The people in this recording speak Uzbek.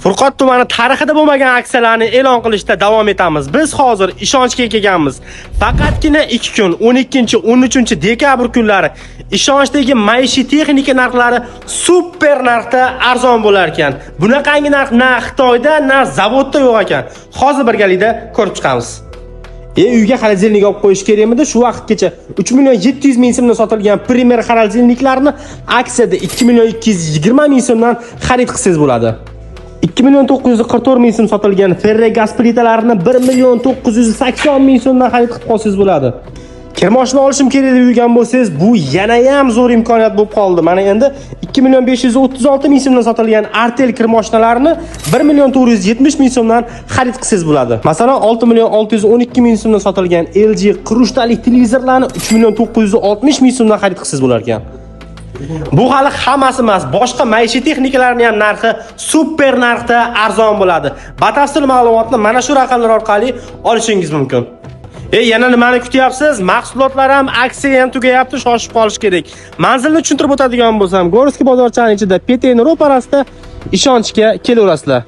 Furqat tumani tarixida bo'lmagan aksiyalarni e'lon qilishda davom etamiz. Biz hozir ishonchga kelganmiz. Faqatgina 2 kun, 12-13 dekabr kunlari ishonchdagi maishiy texnika narxlari super narxda arzon bo'lar ekan. Bunaqangi narx na Xitoyda, na zavodda yo'q ekan. Hozir birgalikda ko'rib chiqamiz. Uyga xolodilnik olib qo'yish kerakmidi? Shu vaqtgacha 3 million 700 ming so'mdan sotilgan primer xolodilniklarni aksiyada 2 million 220 ming so'mdan xarid qilsangiz bo'ladi. 2 million 944 ming so'm sotilgan ferro gaz plitalarini 1 million 980 ming so'mdan xarid qilib qolsangiz bo'ladi. Kirmoshni olishim kerak deb yurgan bo'lsangiz, bu yana ham zo'r imkoniyat bo'lib qoldi. Mana endi 2 million 536 ming so'mdan sotilgan Artel kirmoshnalarni 1 million 470 ming so'mdan xarid qilsangiz bo'ladi. Masalan, 6 million 612 ming so'mdan sotilgan LG quruchtalik televizorlarni 3 million 960 ming so'mdan xarid qilsangiz bo'lar ekan. Bu hali hammasi emas, boshqa maishiy texnikalarning ham narxi super narxda arzon bo'ladi. Batafsil ma'lumotni mana shu raqamlar orqali olishingiz mumkin. Yana nimani kutyapsiz? Mahsulotlar ham, aksiya ham tugayapti, shoshib qolish kerak. Manzilni tushuntirib o'tadigan bo'lsam, Gorskiy bozorchaning ichida Peteni ro'parasida ishonchga kelaverasizlar.